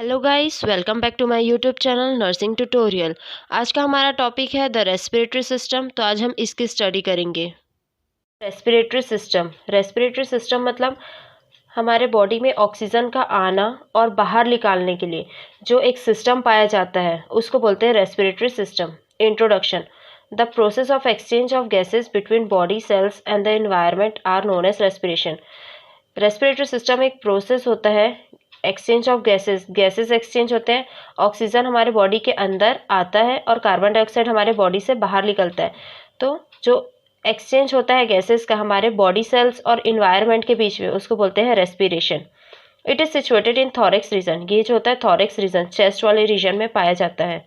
Hello guys, welcome back to my YouTube channel nursing tutorial. आज का हमारा topic है द रेस्पिरेटरी सिस्टम। तो आज हम इसकी स्टडी करेंगे। रेस्पिरेटरी सिस्टम मतलब हमारे बॉडी में ऑक्सीजन का आना और बाहर निकालने के लिए जो एक सिस्टम पाया जाता है उसको बोलते हैं respiratory system. Introduction. The process of exchange of gases between body cells and the environment are known as respiration. Respiratory system एक प्रोसेस होता है एक्सचेंज ऑफ गैसेस एक्सचेंज होते हैं। ऑक्सीजन हमारे बॉडी के अंदर आता है और कार्बन डाइऑक्साइड हमारे बॉडी से बाहर निकलता है। तो जो एक्सचेंज होता है गैसेस का हमारे बॉडी सेल्स और इन्वायरमेंट के बीच में उसको बोलते हैं respiration. It is situated in thorax region. ये जो होता है थॉरेक्स रीजन, चेस्ट वाले रीजन में पाया जाता है।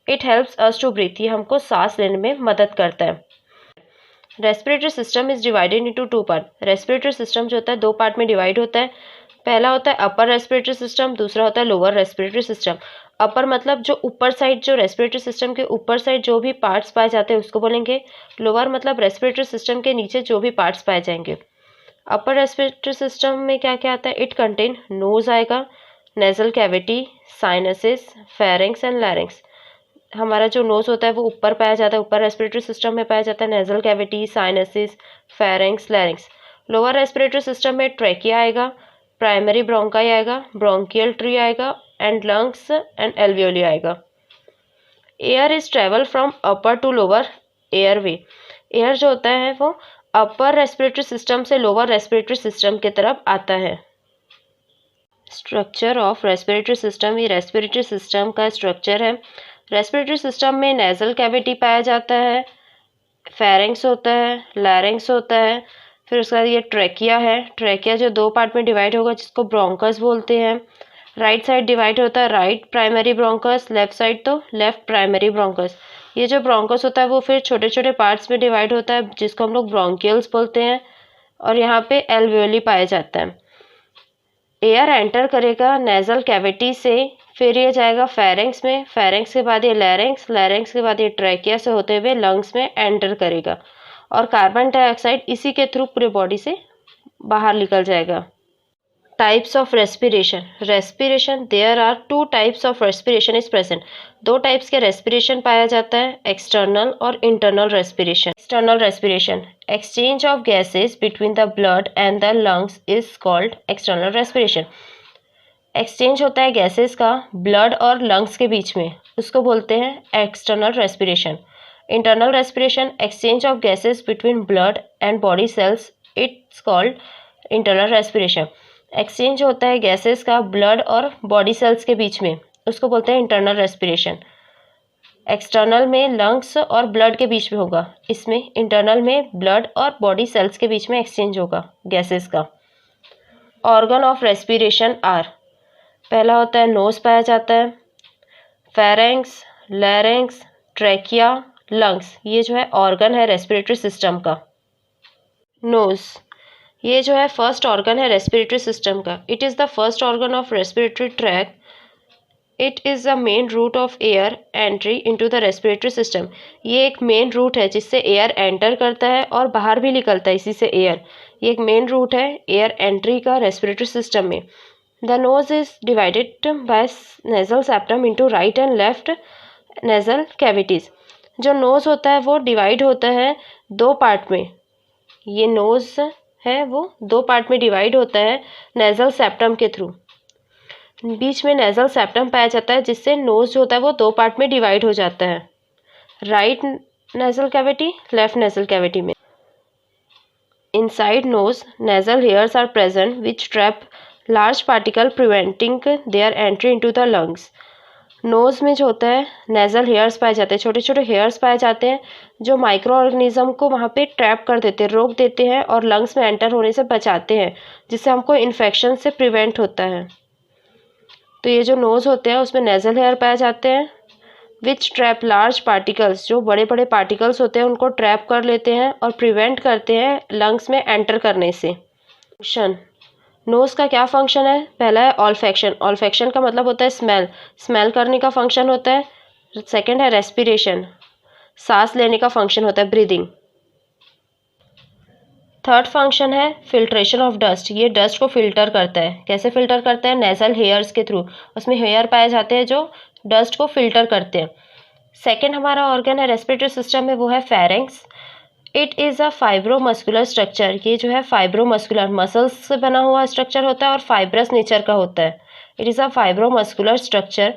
It helps us to breathe. ये हमको सांस लेने में मदद करता है। Respiratory system is divided into two part. Respiratory system जो होता है दो पार्ट में डिवाइड होता है। पहला होता है अपर रेस्पिरेटरी सिस्टम, दूसरा होता है लोअर रेस्पिरेटरी सिस्टम। अपर मतलब जो ऊपर साइड, जो रेस्पिरेटरी सिस्टम के ऊपर साइड जो भी पार्ट्स पाए जाते हैं उसको बोलेंगे। लोअर मतलब रेस्पिरेटरी सिस्टम के नीचे जो भी पार्ट्स पाए जाएंगे। अपर रेस्पिरेटरी सिस्टम में क्या क्या आता है? इट कंटेन नोज आएगा, nasal cavity, sinuses, pharynx and लैरिंग्स। हमारा जो नोज होता है वो ऊपर पाया जाता है, ऊपर रेस्पिरेटरी सिस्टम में पाया जाता है। Nasal cavity, sinuses, pharynx, लैरिंग्स। Lower respiratory system में ट्रैकिया आएगा, प्राइमरी ब्रोंकाई आएगा, ब्रोंकियल ट्री आएगा एंड लंग्स एंड एल्वियोली आएगा। Air is travel from upper two lower airway. Air जो होता है वो अपर रेस्पिरेटरी सिस्टम से लोअर रेस्पिरेटरी सिस्टम की तरफ आता है। Structure of respiratory system. ये रेस्पिरेटरी सिस्टम का स्ट्रक्चर है। रेस्पिरेटरी सिस्टम में नेजल कैविटी पाया जाता है, फेरिंग्स होता है, लैरिंग्स होता है, फिर उसके बाद ये ट्रैकिया है। ट्रैकिया जो दो पार्ट में डिवाइड होगा जिसको ब्रोंकस बोलते हैं। राइट साइड डिवाइड होता है right primary bronchus, left side तो लेफ्ट प्राइमरी ब्रोंकस। ये जो ब्रोंकस होता है वो फिर छोटे छोटे पार्ट्स में डिवाइड होता है जिसको हम लोग ब्रोंकियल्स बोलते हैं। और यहाँ पे एल्वियोली पाया जाता है। एयर एंटर करेगा नेजल कैविटी से, फिर ये जाएगा फेरिंग्स में, फेरिंग्स के बाद ये लैरिंग्स, लैरिंग्स के बाद ये ट्रैकिया से होते हुए लंग्स में एंटर करेगा और कार्बन डाइऑक्साइड इसी के थ्रू पूरे बॉडी से बाहर निकल जाएगा। Types of respiration. Respiration, there are two types of respiration is present. दो टाइप्स के रेस्पिरेशन पाया जाता है, एक्सटर्नल और internal respiration. External respiration, exchange of gases between the blood and the lungs is called external respiration. Exchange होता है gases का blood और लंग्स के बीच में, उसको बोलते हैं external respiration. Internal respiration, exchange of gases between blood and body cells, it's called internal respiration. Exchange होता है गैसेस का ब्लड और बॉडी सेल्स के बीच में, उसको बोलते हैं इंटरनल रेस्पिरेशन। एक्सटर्नल में लंग्स और ब्लड के बीच में होगा, इसमें इंटरनल में ब्लड और बॉडी सेल्स के बीच में एक्सचेंज होगा गैसेस का। ऑर्गन ऑफ रेस्पिरेशन आर, पहला होता है नोज पाया जाता है, फेरिंग्स, लैरिंग्स, ट्रैकिया, लंग्स। ये जो है ऑर्गन है रेस्पिरेटरी सिस्टम का। नोज, ये जो है फर्स्ट ऑर्गन है रेस्पिरेटरी सिस्टम का। It is the first organ of respiratory tract. It is the main route of air entry into the respiratory system. ये एक मेन रूट है जिससे एयर एंटर करता है और बाहर भी निकलता है इसी से एयर। ये एक मेन रूट है एयर एंट्री का रेस्पिरेटरी सिस्टम में। The nose is divided by nasal septum into right and left nasal cavities. जो नोज होता है वो डिवाइड होता है दो पार्ट में। ये नोज है वो दो पार्ट में डिवाइड होता है नेजल सेप्टम के थ्रू। बीच में नेजल सेप्टम पाया जाता है जिससे नोज जो होता है वो दो पार्ट में डिवाइड हो जाता है, right nasal cavity, left nasal cavity में। Inside nose nasal hairs are present which trap large particle preventing their entry into the lungs. Nose में जो होता है नेजल हेयर्स पाए जाते हैं, छोटे छोटे हेयर्स पाए जाते हैं जो माइक्रो ऑर्गेनिज्म को वहाँ पे ट्रैप कर देते हैं, रोक देते हैं और लंग्स में एंटर होने से बचाते हैं, जिससे हमको इन्फेक्शन से प्रिवेंट होता है। तो ये जो नोज होते हैं उसमें नेजल हेयर पाए जाते हैं विच ट्रैप लार्ज पार्टिकल्स, जो बड़े बड़े पार्टिकल्स होते हैं उनको ट्रैप कर लेते हैं और प्रिवेंट करते हैं लंग्स में एंटर करने से। फंक्शन, नोज़ का क्या फंक्शन है? पहला है ऑल्फैक्शन। ऑल्फैक्शन का मतलब होता है स्मेल, स्मेल करने का फंक्शन होता है। सेकंड है रेस्पिरेशन, सांस लेने का फंक्शन होता है, ब्रीदिंग। थर्ड फंक्शन है फिल्ट्रेशन ऑफ डस्ट। ये डस्ट को फिल्टर करता है। कैसे फिल्टर करता है? नेजल हेयर्स के थ्रू। उसमें हेयर पाए जाते हैं जो डस्ट को फिल्टर करते हैं। सेकेंड हमारा ऑर्गन है रेस्पिरेटरी सिस्टम में, वो है pharynx. It is a fibromuscular structure. ये जो है फाइब्रोमस्कुलर मसल्स से बना हुआ स्ट्रक्चर होता है और फाइब्रस नेचर का होता है। It is a fibromuscular structure.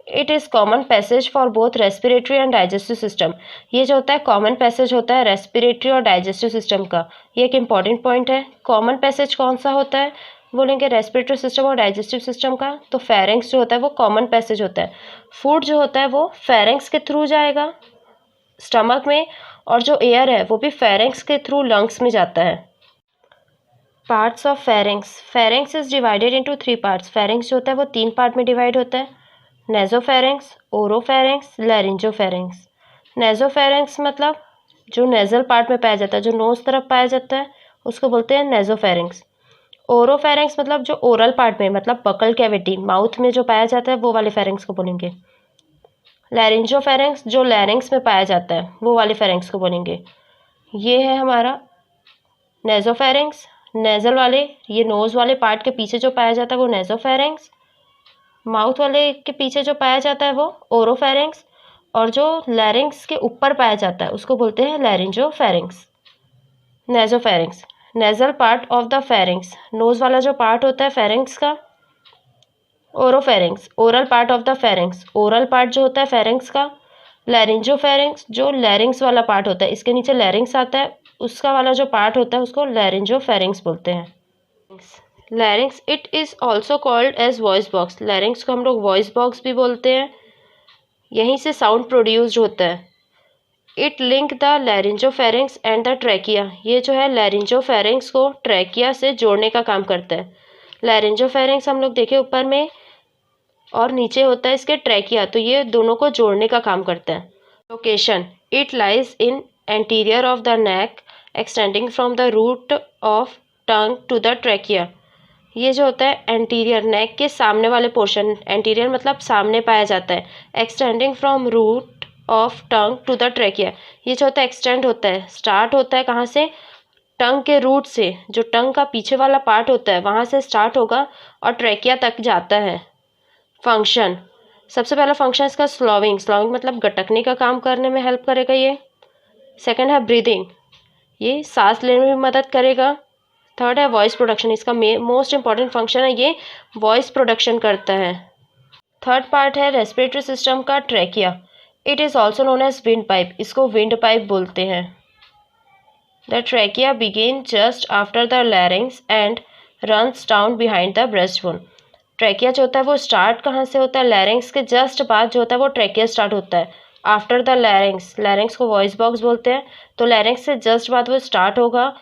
It is common passage for both respiratory and digestive system. ये जो होता है कॉमन पैसेज होता है रेस्पिरेटरी और डाइजेस्टिव सिस्टम का। ये एक इंपॉर्टेंट पॉइंट है। कॉमन पैसेज कौन सा होता है? बोलेंगे रेस्पिरेटरी सिस्टम और डाइजेस्टिव सिस्टम का, तो फेरेंक्स जो होता है वो कॉमन पैसेज होता है। फूड जो होता है वो फेरेंक्स के थ्रू जाएगा स्टमक में, और जो एयर है वो भी फेरेंक्स के थ्रू लंग्स में जाता है। Parts of pharynx. Pharynx is divided into 3 parts. Pharynx जो होता है वो 3 पार्ट में डिवाइड होता है। Nasopharynx, oropharynx, लैरिंजोफेरेंक्स। नेजोफेरेंक्स मतलब जो नेजल पार्ट में पाया जाता है, जो नोज तरफ पाया जाता है, उसको बोलते हैं नेजोफेरेंक्स। ओरोफेरेंक्स मतलब जो ओरल पार्ट में, मतलब बकल कैविटी माउथ में जो पाया जाता है, वो वाले फेरेंक्स को बोलेंगे। लैरिंजोफेरेंक्स जो लैरिंग्स में पाया जाता है, वो वाले फेरेंक्स को बोलेंगे। ये है हमारा नेजोफेरेंक्स। नेजल वाले, ये नोज वाले पार्ट के पीछे जो पाया जाता है वो नेजोफेरेंक्स। माउथ वाले के पीछे जो पाया जाता है वो ओरोफेरेंक्स। और जो लैरिंग्स के ऊपर पाया जाता है उसको बोलते हैं laryngopharynx. Nasopharynx nasal part of the pharynx. Nose वाला जो पार्ट होता है फेरेंक्स का। Oropharynx oral part of the pharynx. Oral part जो होता है फेरेंक्स का। लैरिंजोफेरेंक्स जो लैरिंग्स वाला पार्ट होता है, इसके नीचे लैरिंग्स आता है, उसका वाला जो पार्ट होता है उसको लैरिंजोफेरेंक्स बोलते हैं। Larynx it is also called as voice box. Larynx को हम लोग वॉइस बॉक्स भी बोलते हैं। यहीं से साउंड प्रोड्यूस्ड होता है। It link the laryngopharynx and the trachea. ये जो है लैरिंजोफेरेंक्स को ट्रैकिया से जोड़ने का काम करता है। लैरिंजोफेरेंक्स हम लोग देखे ऊपर में, और नीचे होता है इसके ट्रैकिया, तो ये दोनों को जोड़ने का काम करता है। Location it lies in anterior of the neck extending from the root of tongue to the trachea. ये जो होता है एंटीरियर, नेक के सामने वाले पोर्शन, एंटीरियर मतलब सामने पाया जाता है। Extending from root of tongue to the trachea, ये जो होता है एक्सटेंड होता है, स्टार्ट होता है कहाँ से? टंग के रूट से। जो टंग का पीछे वाला पार्ट होता है वहाँ से स्टार्ट होगा और ट्रैकिया तक जाता है। फंक्शन, सबसे पहला फंक्शन इसका स्लोविंग। स्लोविंग मतलब गटकने का काम करने में हेल्प करेगा ये। सेकंड है ब्रीदिंग, ये सांस लेने में मदद करेगा। थर्ड है वॉइस प्रोडक्शन, इसका मोस्ट इंपॉर्टेंट फंक्शन है, ये वॉइस प्रोडक्शन करता है। थर्ड पार्ट है रेस्पिरेटरी सिस्टम का trachea. It is also known as wind pipe, इसको विंड पाइप बोलते हैं। The trachea begin just after the larynx and runs down behind the breastbone. Trachea जो होता है वो स्टार्ट कहाँ से होता है? लैरिंग्स के जस्ट बाद जो होता है वो ट्रैकिया स्टार्ट होता है। आफ्टर द लैरिंग्स, लैरिंग्स को वॉइस बॉक्स बोलते हैं, तो लैरिंग्स से जस्ट बाद वो स्टार्ट होगा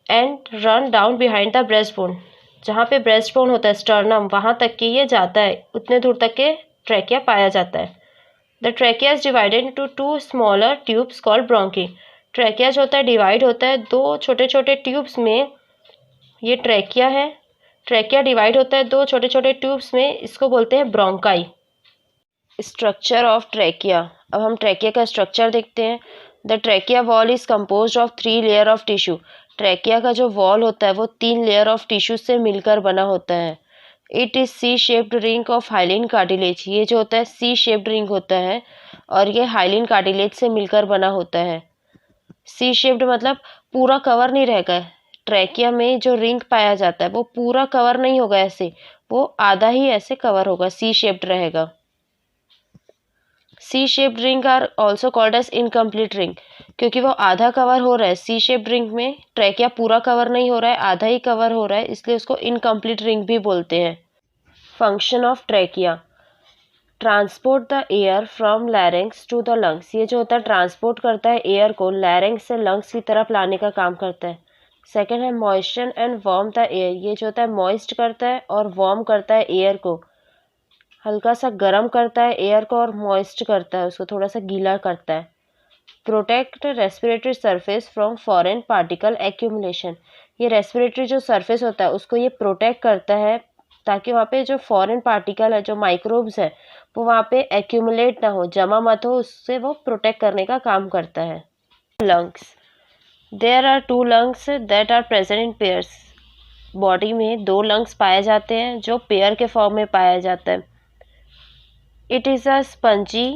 and run down behind the breast bone. जहाँ पे ब्रेस्ट बोन होता है स्टर्नम, वहाँ तक के ये जाता है, उतने दूर तक के ट्रैकिया पाया जाता है। The trachea is divided into 2 smaller tubes called bronchi. Trachea जो होता है डिवाइड होता है 2 छोटे छोटे ट्यूब्स में। ये ट्रैकिया है, ट्रैकिया डिवाइड होता है 2 छोटे छोटे ट्यूब्स में, इसको बोलते हैं ब्रोंकाई। Structure of trachea. अब हम ट्रैकिया का स्ट्रक्चर देखते हैं। The trachea wall is compose of 3 layer of tissue. Trachea का जो वॉल होता है वो 3 लेयर ऑफ टिश्यू से मिलकर बना होता है। It is C shaped ring of hyaline cartilage. ये जो होता है सी शेप्ड रिंग होता है और ये हाइलिन कार्टिलेज से मिलकर बना होता है। सी शेप्ड मतलब पूरा कवर नहीं रहेगा। ट्रैकिया में जो रिंग पाया जाता है वो पूरा कवर नहीं होगा ऐसे, वो आधा ही ऐसे कवर होगा, सी शेप्ड रहेगा। C shaped ring are also called as incomplete ring, क्योंकि वो आधा कवर हो रहा है। सी शेप्ड रिंग में ट्रैकिया पूरा कवर नहीं हो रहा है, आधा ही कवर हो रहा है, इसलिए उसको इनकम्प्लीट रिंग भी बोलते हैं। Function of trachea, transport the air from larynx to the lungs. ये जो होता है ट्रांसपोर्ट करता है एयर को लैरिंग्स से लंग्स की तरफ लाने का काम करता है। सेकेंड है moisture and warm the air. ये जो होता है मॉइस्ट करता है और वार्म करता है एयर को, हल्का सा गर्म करता है एयर को और मॉइस्ट करता है उसको, थोड़ा सा गीला करता है। Protect respiratory surface from foreign particle accumulation. ये रेस्पिरेटरी जो सरफेस होता है उसको ये प्रोटेक्ट करता है ताकि वहाँ पे जो फॉरेन पार्टिकल है, जो माइक्रोब्स है, वो वहाँ पे एक्यूमुलेट ना हो, जमा मत हो, उससे वो प्रोटेक्ट करने का काम करता है। Lungs, there are 2 lungs that are present in pairs. Body में 2 लंग्स पाए जाते हैं जो पेयर के फॉर्म में पाया जाता है। It is a spongy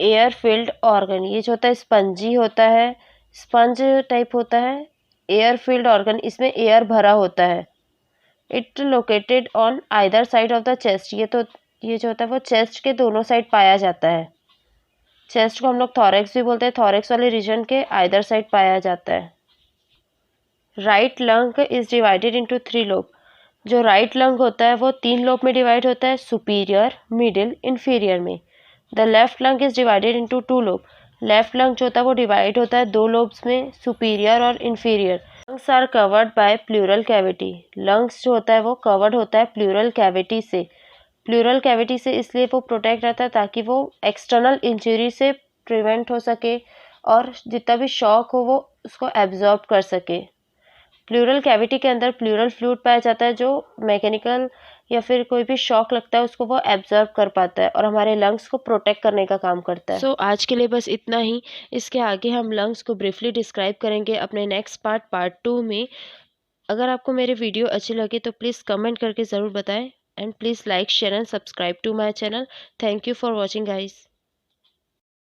air filled organ. ये जो होता है स्पंजी होता है, स्पंज टाइप होता है। एयर फिल्ड ऑर्गन, इसमें एयर भरा होता है। It located on either side of the chest. ये जो होता है वो चेस्ट के दोनों साइड पाया जाता है। चेस्ट को हम लोग थॉरेक्स भी बोलते हैं। थॉरेक्स वाले रीजन के आइदर साइड पाया जाता है। Right lung is divided into 3 lobe. जो राइट लंग होता है वो 3 लोब में डिवाइड होता है, सुपीरियर, मिडिल, इंफीरियर में। The left lung is divided into 2 lobe. Left lung जो होता है वो डिवाइड होता है 2 लोब्स में, सुपीरियर और inferior. Lungs are covered by pleural cavity. Lungs जो होता है वो कवर्ड होता है प्लूरल कैविटी से। प्लूरल कैविटी से इसलिए वो प्रोटेक्ट रहता है ताकि वो एक्सटर्नल इंजरी से प्रिवेंट हो सके और जितना भी शॉक हो वो उसको एब्जॉर्ब कर सके। प्लूरल कैविटी के अंदर प्लूरल फ्लूइड पाया जाता है जो मैकेनिकल या फिर कोई भी शॉक लगता है उसको वो एब्जॉर्ब कर पाता है और हमारे लंग्स को प्रोटेक्ट करने का काम करता है। आज के लिए बस इतना ही। इसके आगे हम लंग्स को ब्रीफली डिस्क्राइब करेंगे अपने नेक्स्ट पार्ट 2 में। अगर आपको मेरे वीडियो अच्छी लगे तो प्लीज़ कमेंट करके ज़रूर बताएं and please like share and subscribe to my channel. Thank you for watching guys.